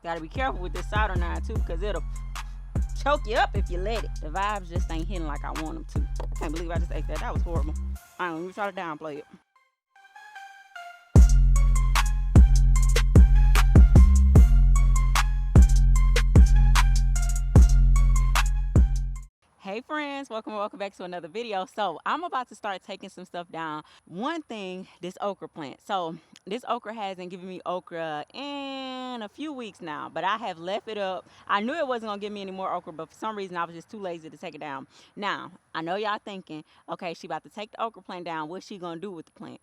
Gotta be careful with this solder nine too, because it'll choke you up if you let it. The vibes just ain't hitting like I want them to. I can't believe I just ate that. That was horrible. I don't even try to downplay it. Hey friends, welcome back to another video. So I'm about to start taking some stuff down. One thing, this okra plant. So this okra hasn't given me okra in a few weeks now, but I have left it up. I knew it wasn't gonna give me any more okra, but for some reason I was just too lazy to take it down. Now I know y'all thinking, okay, she about to take the okra plant down. What's she gonna do with the plant?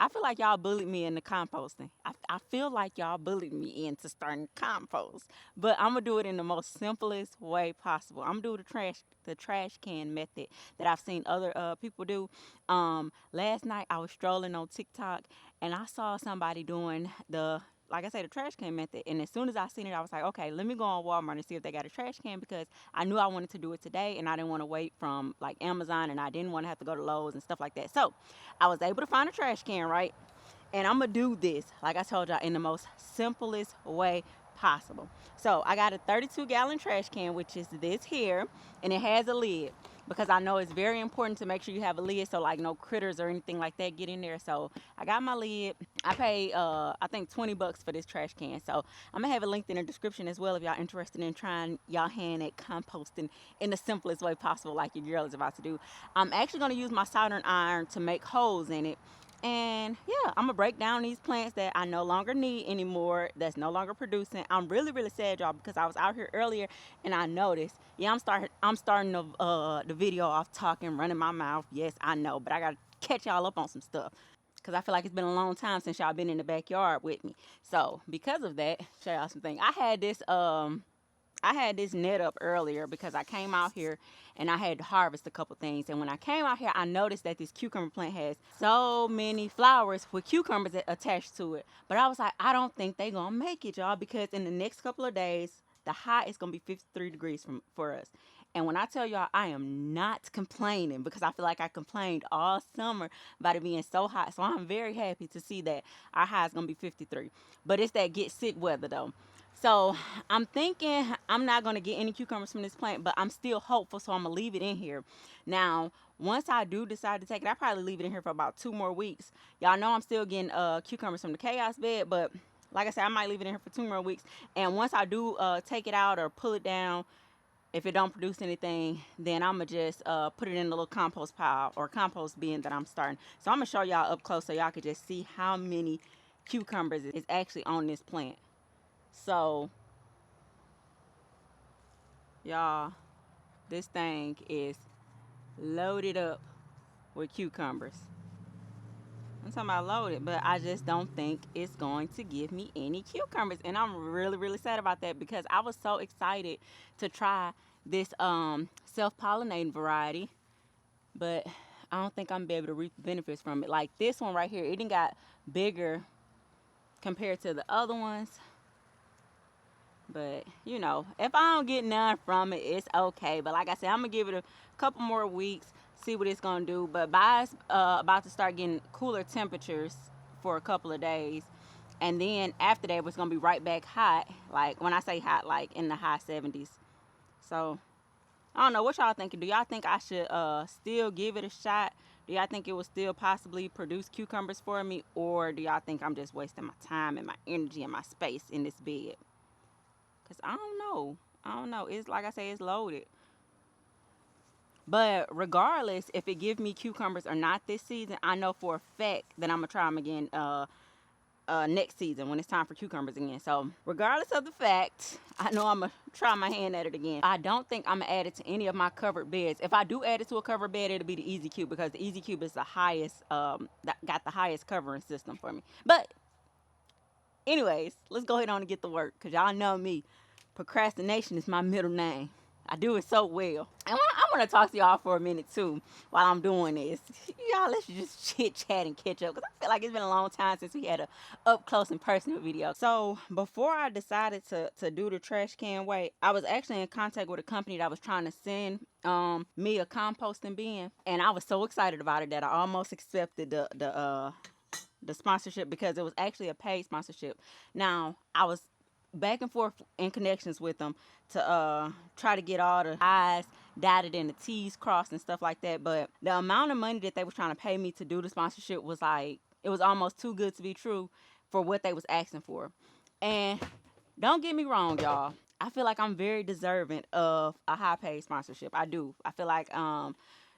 I feel like y'all bullied me into composting. I feel like y'all bullied me into starting compost. But I'm gonna do it in the most simplest way possible. I'm gonna do the trash can method that I've seen other people do. Last night I was strolling on TikTok and I saw somebody doing the, like I said, the trash can method. And as soon as I seen it, I was like, okay, let me go on Walmart and see if they got a trash can, because I knew I wanted to do it today and I didn't want to wait from like Amazon, and I didn't want to have to go to Lowe's and stuff like that. So I was able to find a trash can, right? And I'm going to do this, like I told y'all, in the most simplest way possible. So I got a 32-gallon trash can, which is this here, and it has a lid, because I know it's very important to make sure you have a lid so like no critters or anything like that get in there. So I got my lid. I paid I think $20 for this trash can. So I'm gonna have it linked in the description as well if y'all interested in trying y'all hand at composting in the simplest way possible, like your girl is about to do. I'm actually gonna use my soldering iron to make holes in it. And yeah, I'm gonna break down these plants that I no longer need anymore, that's no longer producing. I'm really sad, y'all, because I was out here earlier and I noticed. Yeah, I'm starting the video off talking, running my mouth. Yes, I know, but I gotta catch y'all up on some stuff, because I feel like it's been a long time since y'all been in the backyard with me. So because of that, show y'all something. I had this net up earlier because I came out here and I had to harvest a couple things. And when I came out here, I noticed that this cucumber plant has so many flowers with cucumbers attached to it. But I was like, I don't think they gonna make it, y'all, because in the next couple of days, the high is gonna be 53 degrees for us. And when I tell y'all, I am not complaining, because I feel like I complained all summer about it being so hot. So I'm very happy to see that our high is gonna be 53. But it's that get sick weather though. So I'm thinking I'm not going to get any cucumbers from this plant, but I'm still hopeful, so I'm going to leave it in here. Now, once I do decide to take it, I'll probably leave it in here for about 2 more weeks. Y'all know I'm still getting cucumbers from the chaos bed, but like I said, I might leave it in here for 2 more weeks. And once I do take it out or pull it down, if it don't produce anything, then I'm going to just put it in a little compost pile or compost bin that I'm starting. So I'm going to show y'all up close so y'all can just see how many cucumbers is actually on this plant. So y'all, this thing is loaded up with cucumbers. I'm talking about loaded, but I just don't think it's going to give me any cucumbers. And I'm really sad about that, because I was so excited to try this self-pollinating variety, but I don't think I'm gonna be able to reap the benefits from it. Like this one right here, it done got bigger compared to the other ones. But, you know, if I don't get none from it, it's okay. But like I said, I'm going to give it a couple more weeks, see what it's going to do. But by it's about to start getting cooler temperatures for a couple of days. And then after that, it's going to be right back hot. Like, when I say hot, like in the high 70s. So, I don't know. What y'all thinking? Do y'all think I should still give it a shot? Do y'all think it will still possibly produce cucumbers for me? Or do y'all think I'm just wasting my time and my energy and my space in this bed? Because I don't know. It's like I say, it's loaded. But regardless, if it give me cucumbers or not this season, I know for a fact that I'm going to try them again next season when it's time for cucumbers again. So regardless of the fact, I know I'm going to try my hand at it again. I don't think I'm going to add it to any of my covered beds. If I do add it to a covered bed, it'll be the Easy Cube, because the Easy Cube is the highest, got the highest covering system for me. But anyways, let's go ahead on and get to work, because y'all know me. Procrastination is my middle name. I do it so well. And I want to talk to y'all for a minute too while I'm doing this. Y'all, let's just chit chat and catch up, because I feel like it's been a long time since we had a up close and personal video. So before I decided to do the trash can way, I was actually in contact with a company that was trying to send me a composting bin, and I was so excited about it that I almost accepted the sponsorship, because it was actually a paid sponsorship. Now, I was back and forth in connections with them to try to get all the I's dotted and the T's crossed and stuff like that. But the amount of money that they was trying to pay me to do the sponsorship was like, it was almost too good to be true for what they was asking for. And don't get me wrong, y'all, I feel like I'm very deserving of a high paid sponsorship. I do. I feel like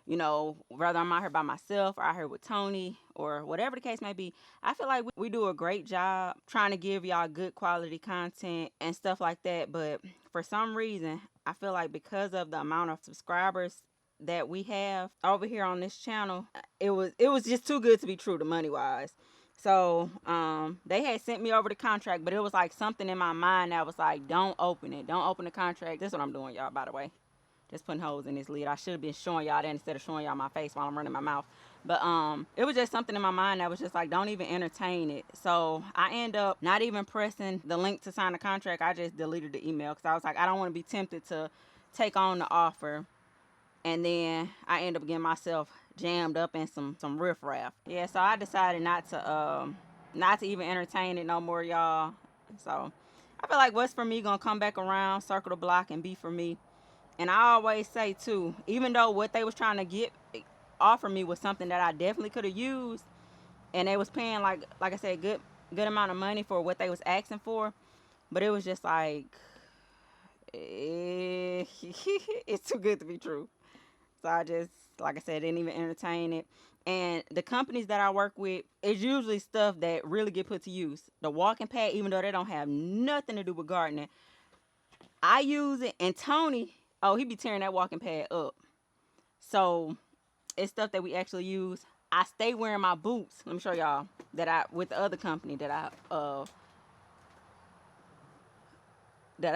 you know, whether I'm out here by myself or out here with Tony or whatever the case may be, I feel like we do a great job trying to give y'all good quality content and stuff like that. But for some reason, I feel like because of the amount of subscribers that we have over here on this channel, it was just too good to be true, the money wise. So they had sent me over the contract, but it was like something in my mind that was like, don't open it. Don't open the contract. This is what I'm doing, y'all, by the way. Just putting holes in this lid. I should have been showing y'all that instead of showing y'all my face while I'm running my mouth. But it was just something in my mind that was just like, don't even entertain it. So I end up not even pressing the link to sign the contract. I just deleted the email because I was like, I don't want to be tempted to take on the offer. And then I end up getting myself jammed up in some riffraff. Yeah, so I decided not to even entertain it no more, y'all. So I feel like what's for me gonna come back around, circle the block, and be for me. And I always say too, even though what they was trying to offer me was something that I definitely could have used, and they was paying like I said, good amount of money for what they was asking for, but it was just like it's too good to be true. So I just, like I said, didn't even entertain it. And the companies that I work with, it's usually stuff that really get put to use. The walking pad, even though they don't have nothing to do with gardening, I use it. And Tony, oh, he be tearing that walking pad up. So it's stuff that we actually use. I stay wearing my boots. Let me show y'all with the other company that I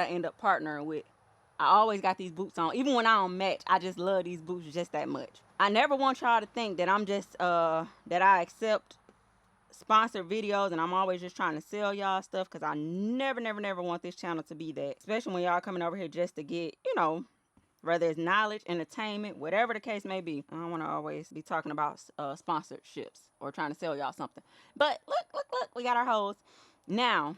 end up partnering with. I always got these boots on. Even when I don't match, I just love these boots just that much. I never want y'all to think that I'm just that I accept sponsored videos and I'm always just trying to sell y'all stuff, because I never want this channel to be that. Especially when y'all coming over here just to get, you know, whether it's knowledge, entertainment, whatever the case may be. I don't want to always be talking about sponsorships or trying to sell y'all something. But look, we got our hoes. Now,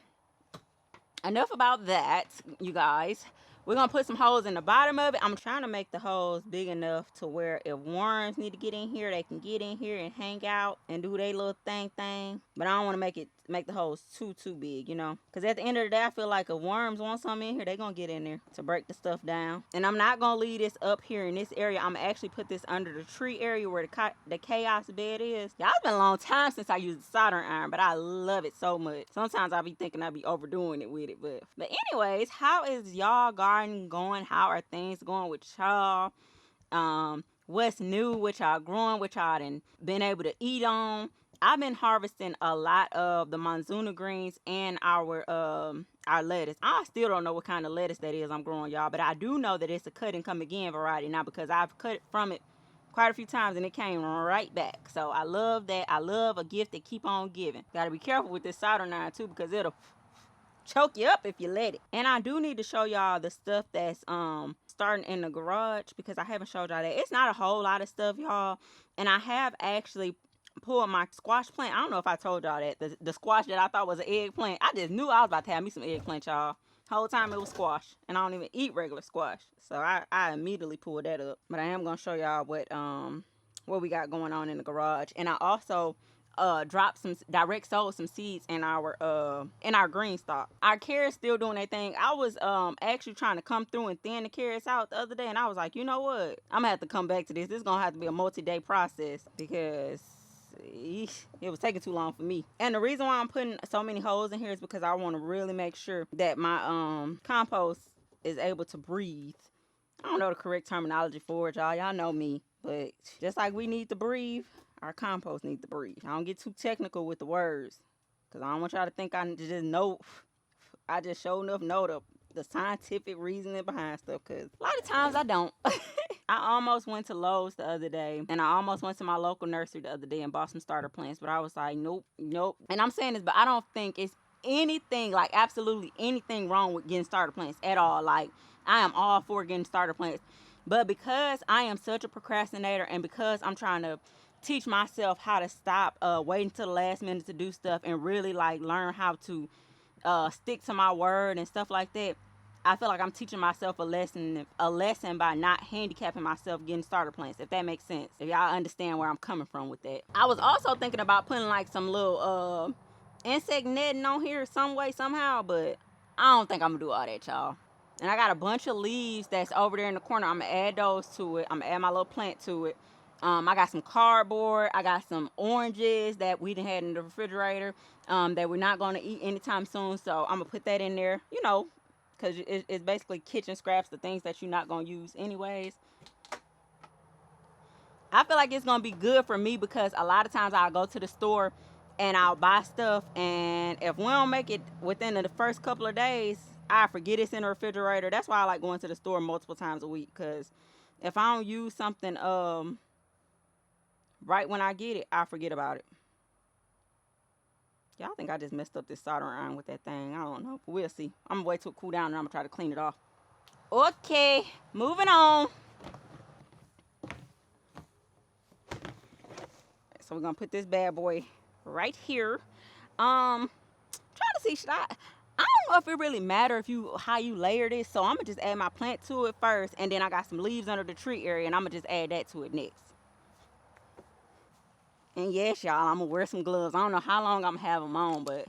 enough about that, you guys. We're going to put some holes in the bottom of it. I'm trying to make the holes big enough to where if worms need to get in here, they can get in here and hang out and do their little thing. But I don't want to make the holes too big, you know. Because at the end of the day, I feel like if worms want something in here, they're going to get in there to break the stuff down. And I'm not going to leave this up here in this area. I'm going to actually put this under the tree area where the chaos bed is. Y'all, it's been a long time since I used the soldering iron, but I love it so much. Sometimes I be thinking I be overdoing it with it. But anyways, how is y'all garden going? How are things going with y'all? What's new? What y'all growing? What y'all done been able to eat on? I've been harvesting a lot of the Monzuna greens and our lettuce. I still don't know what kind of lettuce that is I'm growing, y'all, but I do know that it's a cut and come again variety now, because I've cut from it quite a few times and it came right back. So I love that. I love a gift that keep on giving. Gotta be careful with this soldering iron too, because it'll choke you up if you let it. And I do need to show y'all the stuff that's starting in the garage, because I haven't showed y'all that. It's not a whole lot of stuff, y'all. And I have actually pulled my squash plant. I don't know if I told y'all that. The squash that I thought was an eggplant, I just knew I was about to have me some eggplant, y'all. Whole time it was squash. And I don't even eat regular squash. So I immediately pulled that up. But I am going to show y'all what we got going on in the garage. And I also dropped direct sold some seeds in our green stock. Our carrots still doing their thing. I was actually trying to come through and thin the carrots out the other day, and I was like, you know what? I'm gonna have to come back to this. This is gonna have to be a multi-day process, because it was taking too long for me. And the reason why I'm putting so many holes in here is because I want to really make sure that my compost is able to breathe. I don't know the correct terminology for it, y'all. Y'all know me. But just like we need to breathe, our compost needs to breathe. I don't get too technical with the words, because I don't want y'all to think I just know. I just sure enough know the scientific reasoning behind stuff, because a lot of times I don't. I almost went to Lowe's the other day, and I almost went to my local nursery the other day and bought some starter plants, but I was like, nope. And I'm saying this, but I don't think it's anything, like absolutely anything wrong with getting starter plants at all. Like, I am all for getting starter plants. But because I am such a procrastinator, and because I'm trying to teach myself how to stop waiting till the last minute to do stuff, and really like learn how to stick to my word and stuff like that, I feel like I'm teaching myself a lesson by not handicapping myself getting starter plants, if that makes sense. If y'all understand where I'm coming from with that. I was also thinking about putting like some little insect netting on here some way, somehow, but I don't think I'm gonna do all that, y'all. And I got a bunch of leaves that's over there in the corner. I'm gonna add those to it. I'm gonna add my little plant to it. I got some cardboard. I got some oranges that we done had in the refrigerator that we're not gonna eat anytime soon. So I'm gonna put that in there, you know, because it's basically kitchen scraps, the things that you're not gonna use anyways. I feel like it's gonna be good for me because a lot of times I'll go to the store and I'll buy stuff, and if we don't make it within the first couple of days, I forget it's in the refrigerator. That's why I like going to the store multiple times a week, because if I don't use something right when I get it, I forget about it. Yeah, I think I just messed up this soldering iron with that thing. I don't know, but we'll see. I'm gonna wait till it cool down and I'm gonna try to clean it off. Okay, moving on. So we're gonna put this bad boy right here. Trying to see, I don't know if it really matter if you how you layer this, so I'm gonna just add my plant to it first, and then I got some leaves under the tree area, and I'm gonna just add that to it next. And yes, y'all, I'm gonna wear some gloves. I don't know how long I'm gonna have them on, but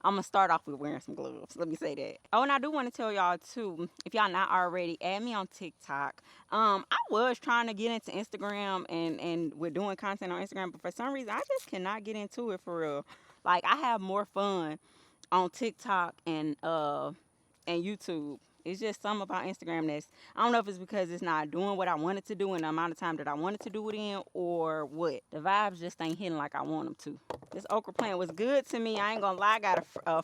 I'm gonna start off with wearing some gloves. Let me say that. Oh, and I do want to tell y'all too, if y'all not already, add me on TikTok. I was trying to get into Instagram and we're doing content on Instagram, but for some reason I just cannot get into it for real. Like, I have more fun on TikTok and YouTube. It's just something about Instagram that's, I don't know if it's because it's not doing what I want it to do in the amount of time that I wanted to do it in, or what. The vibes just ain't hitting like I want them to. This okra plant was good to me. I ain't gonna lie. I got a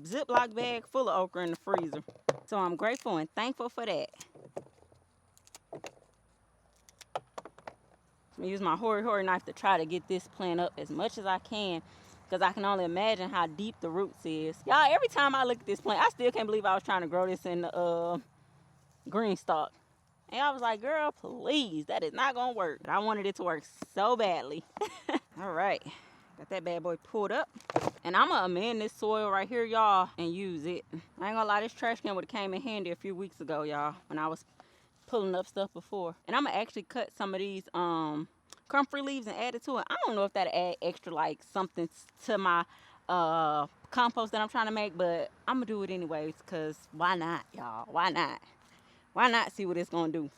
Ziploc bag full of okra in the freezer. So I'm grateful and thankful for that. I'm gonna use my hori knife to try to get this plant up as much as I can, because I can only imagine how deep the roots is. Y'all, every time I look at this plant, I still can't believe I was trying to grow this in the green stalk. And I was like, girl, please, that is not gonna work. But I wanted it to work so badly. All right, got that bad boy pulled up. And I'm gonna amend this soil right here, y'all, and use it. I ain't gonna lie, this trash can would've came in handy a few weeks ago, y'all, when I was pulling up stuff before. And I'm gonna actually cut some of these comfrey leaves and add it to it. I don't know if that'll add extra like something to my compost that I'm trying to make, but I'm gonna do it anyways, because why not, y'all? Why not? Why not see what it's gonna do?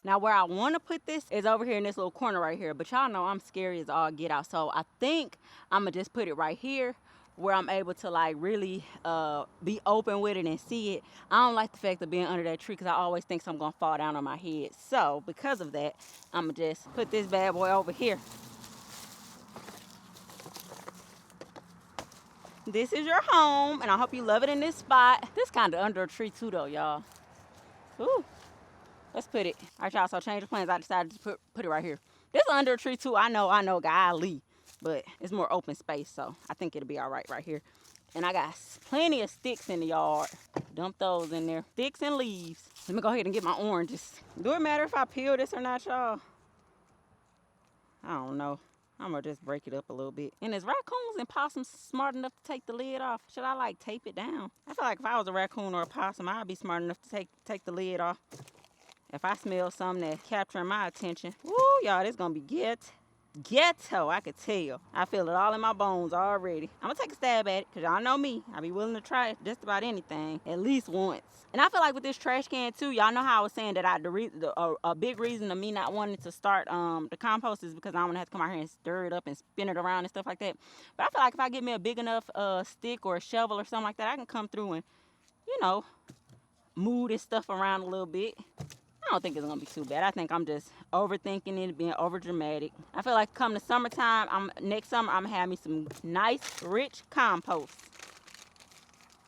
Now, where I want to put this is over here in this little corner right here. But y'all know I'm scary as all get out. So I think I'm going to just put it right here where I'm able to like really be open with it and see it. I don't like the fact of being under that tree because I always think something going to fall down on my head. So because of that, I'm going to just put this bad boy over here. This is your home, and I hope you love it in this spot. This kind of under a tree too though, y'all. Ooh. Let's put it. All right, y'all, so change of plans. I decided to put it right here. This is under a tree too. I know, golly. But it's more open space, so I think it'll be all right here. And I got plenty of sticks in the yard. Dump those in there. Sticks and leaves. Let me go ahead and get my oranges. Do it matter if I peel this or not, y'all? I don't know. I'm going to just break it up a little bit. And is raccoons and possums smart enough to take the lid off? Should I, like, tape it down? I feel like if I was a raccoon or a possum, I'd be smart enough to take the lid off. If I smell something that's capturing my attention. Woo, y'all, this gonna be ghetto, I could tell. I feel it all in my bones already. I'm gonna take a stab at it, because y'all know me. I be willing to try just about anything, at least once. And I feel like with this trash can too, y'all know how I was saying that a big reason of me not wanting to start the compost is because I don't want to have to come out here and stir it up and spin it around and stuff like that. But I feel like if I get me a big enough stick or a shovel or something like that, I can come through and, you know, move this stuff around a little bit. I don't think it's gonna be too bad. I think I'm just overthinking it, being over dramatic. I feel like come the summertime, next summer I'm gonna have me some nice, rich compost.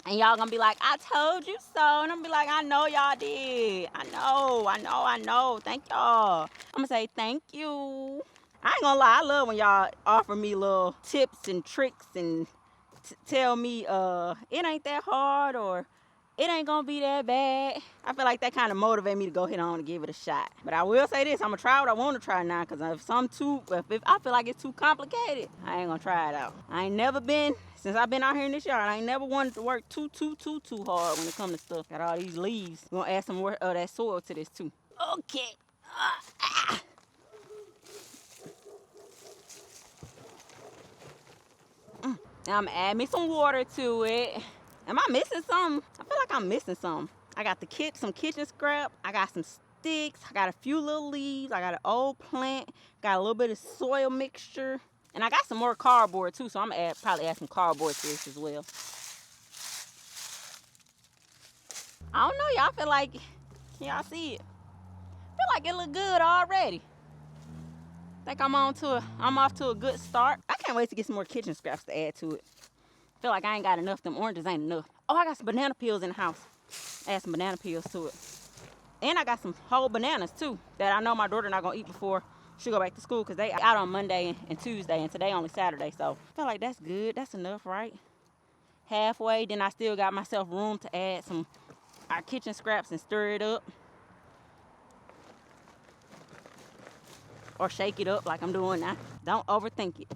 And y'all gonna be like, I told you so. And I'm gonna be like, I know y'all did. I know. Thank y'all. I'm gonna say thank you. I ain't gonna lie, I love when y'all offer me little tips and tricks and tell me it ain't that hard or it ain't gonna be that bad. I feel like that kind of motivate me to go ahead on and give it a shot. But I will say this, I'm gonna try what I want to try now, because if I feel like it's too complicated, I ain't gonna try it out. I ain't never been, since I've been out here in this yard, I ain't never wanted to work too hard when it comes to stuff. Got all these leaves. We're gonna add some more of that soil to this too. Okay. Now I'm gonna add me some water to it. Am I missing something? I feel like I'm missing something. I got some kitchen scrap. I got some sticks. I got a few little leaves. I got an old plant. Got a little bit of soil mixture. And I got some more cardboard too, so I'm gonna probably add some cardboard to this as well. I don't know, y'all. Feel like, can y'all see it? Feel like it look good already. Think I'm off to a good start. I can't wait to get some more kitchen scraps to add to it. Feel like I ain't got enough. Them oranges ain't enough. Oh, I got some banana peels in the house. Add some banana peels to it. And I got some whole bananas too that I know my daughter not gonna eat before she go back to school, because they out on Monday and Tuesday, and today only Saturday. So I feel like that's good. That's enough, right? Halfway. Then I still got myself room to add some our kitchen scraps and stir it up. Or shake it up like I'm doing now. Don't overthink it.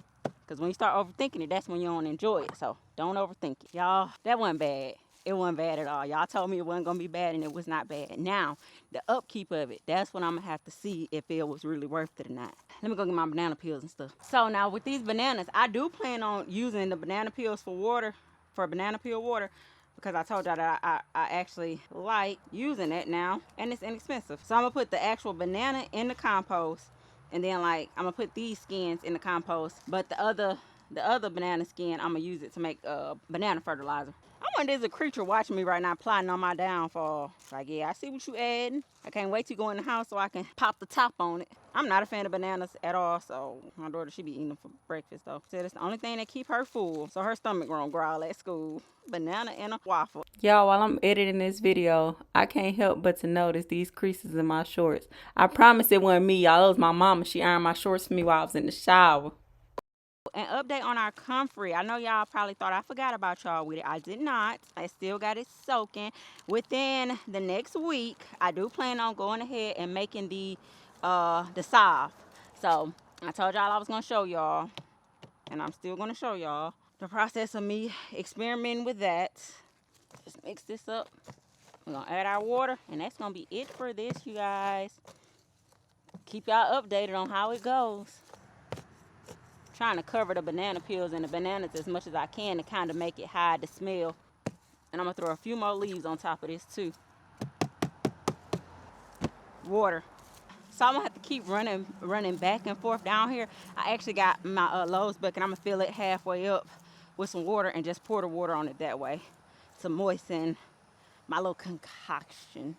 Because when you start overthinking it, that's when you don't enjoy it. So don't overthink it. Y'all, that wasn't bad. It wasn't bad at all. Y'all told me it wasn't going to be bad, and it was not bad. Now, the upkeep of it, that's when I'm going to have to see if it was really worth it or not. Let me go get my banana peels and stuff. So now with these bananas, I do plan on using the banana peels for water, for banana peel water, because I told y'all that I actually like using it now, and it's inexpensive. So I'm going to put the actual banana in the compost. And then, like, I'm gonna put these skins in the compost, but the other banana skin, I'm gonna use it to make banana fertilizer. I wonder if there's a creature watching me right now, plotting on my downfall. Like, yeah, I see what you adding. I can't wait to go in the house so I can pop the top on it. I'm not a fan of bananas at all, so my daughter, she be eating them for breakfast though. Said it's the only thing that keep her full, so her stomach gonna growl at school. Banana and a waffle. Y'all, while I'm editing this video, I can't help but to notice these creases in my shorts. I promise it wasn't me, y'all. It was my mama. She ironed my shorts for me while I was in the shower. An update on our comfrey. I know y'all probably thought I forgot about y'all with it. I did not. I still got it soaking. Within the next week, I do plan on going ahead and making the salve. So I told y'all I was gonna show y'all, and I'm still gonna show y'all the process of me experimenting with that. Just mix this up. We're gonna add our water, and that's gonna be it for this, you guys. Keep y'all updated on how it goes. Trying to cover the banana peels and the bananas as much as I can to kind of make it hide the smell. And I'm gonna throw a few more leaves on top of this too. Water. So I'm gonna have to keep running back and forth down here. I actually got my Lowe's bucket. I'm gonna fill it halfway up with some water and just pour the water on it that way to moisten my little concoction.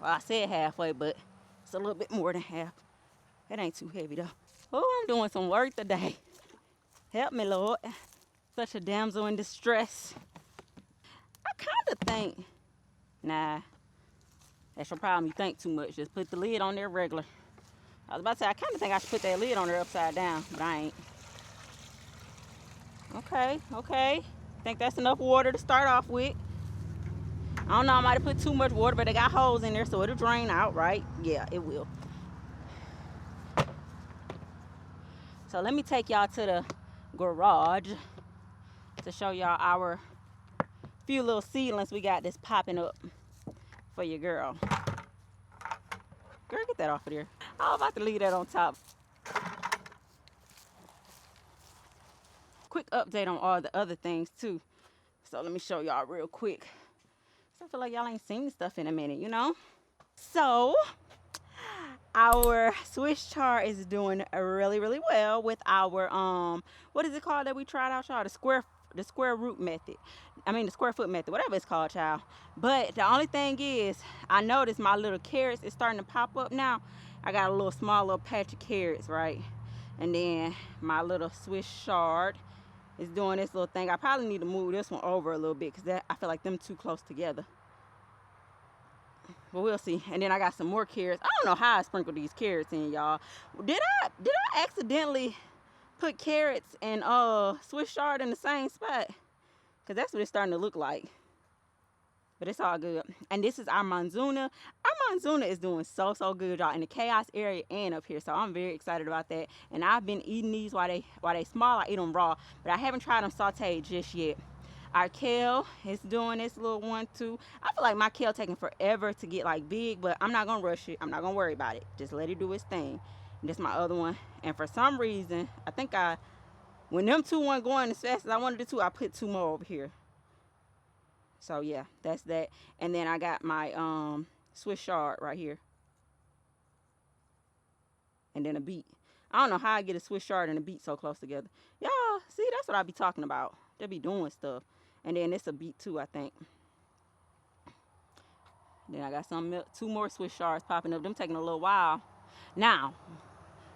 Well, I said halfway, but it's a little bit more than half. It ain't too heavy though. Oh, I'm doing some work today. Help me, Lord. Such a damsel in distress. I kind of think, nah, that's your problem. You think too much. Just put the lid on there regular. I was about to say, I kind of think I should put that lid on there upside down, but I ain't. Okay. Think that's enough water to start off with. I don't know, I might have put too much water, but they got holes in there, so it'll drain out, right? Yeah, it will. So let me take y'all to the garage to show y'all our few little seedlings we got that's popping up for your girl. Girl, get that off of there. I was about to leave that on top. Quick update on all the other things too. So let me show y'all real quick. So I feel like y'all ain't seen stuff in a minute, you know? So our Swiss chard is doing really well with our what is it called that we tried out, y'all? The the square root method. I mean the square foot method, whatever it's called, child. But the only thing is, I noticed my little carrots is starting to pop up now. I got a little small little patch of carrots, right? And then my little Swiss chard is doing this little thing. I probably need to move this one over a little bit because I feel like them too close together. But we'll see. And then I got some more carrots. I don't know how I sprinkled these carrots in, y'all. Did I accidentally put carrots and Swiss chard in the same spot? Because that's what it's starting to look like. But it's all good. And this is our Monzuna. Our Monzuna is doing so good, y'all, in the chaos area and up here. So I'm very excited about that. And I've been eating these while they small. I eat them raw, but I haven't tried them sauteed just yet. Our kale is doing this little one too. I feel like my kale taking forever to get like big, but I'm not gonna rush it. I'm not gonna worry about it. Just let it do its thing. And this is my other one. And for some reason, I think when them two weren't going as fast as I wanted it to, I put two more over here. So yeah, that's that. And then I got my Swiss chard right here. And then a beet. I don't know how I get a Swiss chard and a beet so close together. Y'all, see, that's what I be talking about. They be doing stuff. And then it's a beet too, I think. Then I got two more Swiss chards popping up. Them taking a little while. Now,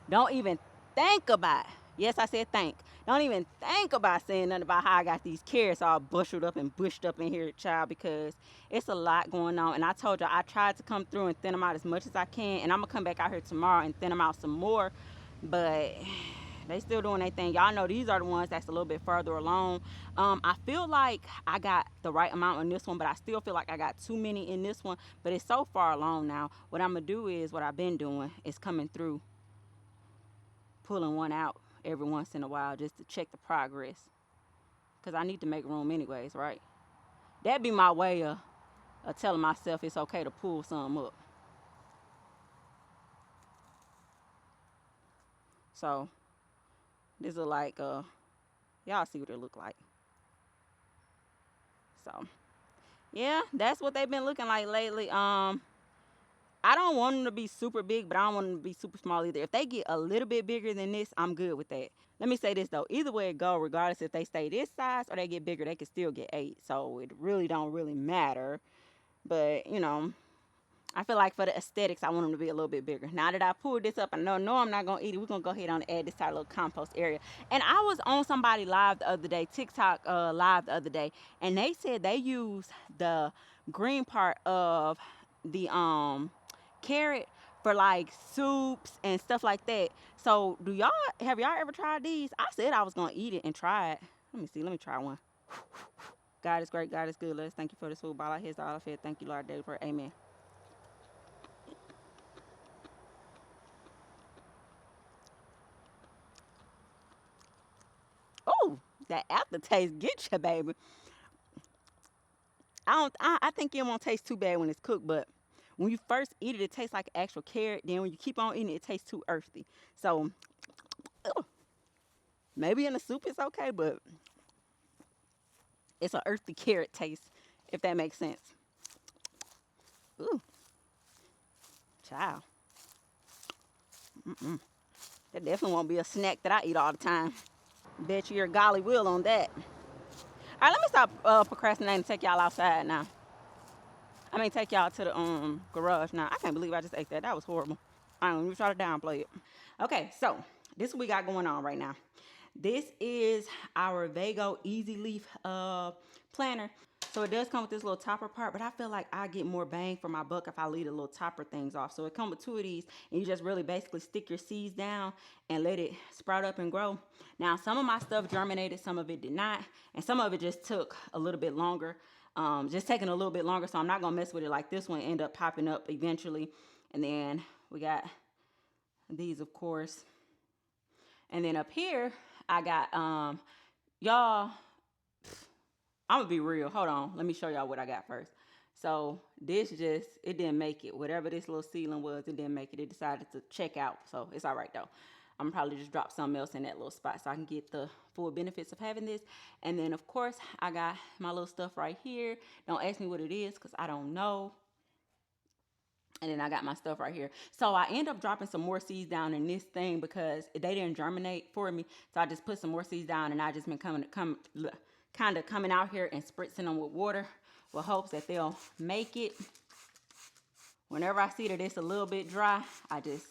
don't even think about, yes, I said think. Don't even think about saying nothing about how I got these carrots all bushed up and bushed up in here, child, because it's a lot going on. And I told you I tried to come through and thin them out as much as I can. And I'm going to come back out here tomorrow and thin them out some more. But they still doing their thing. Y'all know these are the ones that's a little bit further along. I feel like I got the right amount on this one, but I still feel like I got too many in this one. But it's so far along now. What I'm going to do is, what I've been doing is coming through, pulling one out every once in a while just to check the progress, because I need to make room anyways, right? That'd be my way of telling myself it's okay to pull some up. So this is like y'all see what it look like. So yeah, that's what they've been looking like lately. I don't want them to be super big, but I don't want them to be super small either. If they get a little bit bigger than this, I'm good with that. Let me say this though, either way it go, regardless if they stay this size or they get bigger, they can still get 8. So it really don't really matter. But you know, I feel like for the aesthetics, I want them to be a little bit bigger. Now that I pulled this up, I know I'm not gonna eat it. We're gonna go ahead and add this to our little compost area. And I was on somebody live the other day, TikTok live the other day, and they said they use the green part of the carrot for like soups and stuff like that. So have y'all ever tried these? I said I was gonna eat it and try it. Let me see. Let me try one. God is great. God is good. Let us thank you for this food. By his all of it. Thank you, Lord. Daily prayer. Amen. Oh, that aftertaste get you, baby. I think it won't taste too bad when it's cooked, but when you first eat it, it tastes like actual carrot. Then when you keep on eating it, it tastes too earthy. So maybe in the soup it's okay, but it's an earthy carrot taste, if that makes sense. Ooh, child. That definitely won't be a snack that I eat all the time. Bet you your golly will on that. All right, let me stop procrastinating and take y'all outside now. I mean, take y'all to the garage now. I can't believe I just ate that. That was horrible. I don't even try to downplay it. Okay, so this is what we got going on right now. This is our Vago Easy Leaf planter. So it does come with this little topper part, but I feel like I get more bang for my buck if I leave the little topper things off. So it comes with 2 of these, and you just really basically stick your seeds down and let it sprout up and grow. Now, some of my stuff germinated, some of it did not, and some of it just took a little bit longer. Just taking a little bit longer, so I'm not gonna mess with it like this one. End up popping up eventually. And then we got these, of course. And then up here, I got y'all. I'm gonna be real. Hold on. Let me show y'all what I got first. So this it didn't make it. Whatever this little seedling was, it didn't make it. It decided to check out. So it's all right though. I'm probably just drop something else in that little spot so I can get the full benefits of having this. And then of course I got my little stuff right here. Don't ask me what it is because I don't know. And then I got my stuff right here. So I end up dropping some more seeds down in this thing because they didn't germinate for me. So I just put some more seeds down, and I just been kind of coming out here and spritzing them with water with hopes that they'll make it. Whenever I see that it's a little bit dry, I just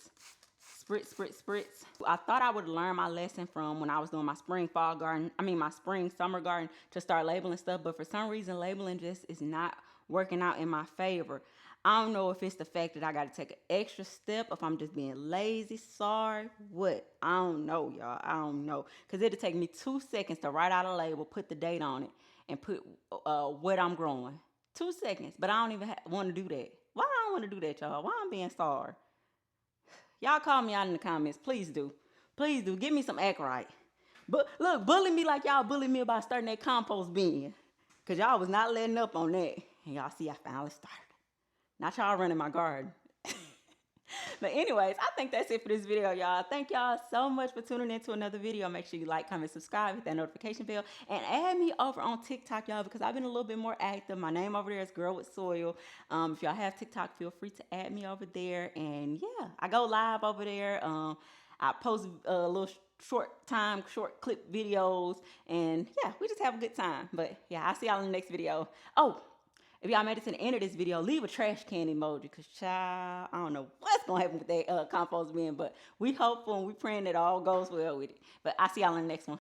spritz. I thought I would learn my lesson from when I was doing my my spring summer garden, to start labeling stuff, but for some reason labeling just is not working out in my favor. I don't know if it's the fact that I got to take an extra step, if I'm just being lazy, sorry, what? I don't know, y'all. I don't know. Because it'll take me 2 seconds to write out a label, put the date on it, and put what I'm growing. 2 seconds. But I don't even want to do that. Why I don't want to do that, y'all? Why I'm being sorry? Y'all call me out in the comments. Please do. Please do. Give me some act right. But look, bully me like y'all bullied me about starting that compost bin. Because y'all was not letting up on that. And y'all see I finally started. Not y'all running my garden. But anyways, I think that's it for this video, y'all. Thank y'all so much for tuning in to another video. Make sure you like, comment, subscribe, hit that notification bell, and add me over on TikTok, y'all, because I've been a little bit more active. My name over there is Girl with Soil. If y'all have TikTok, feel free to add me over there. And yeah, I go live over there. I post a little short clip videos, and yeah, we just have a good time. But yeah, I'll see y'all in the next video. Oh, if y'all made it to the end of this video, leave a trash can emoji, because child, I don't know what's going to happen with that compost bin, but we hopeful and we praying that all goes well with it. But I'll see y'all in the next one.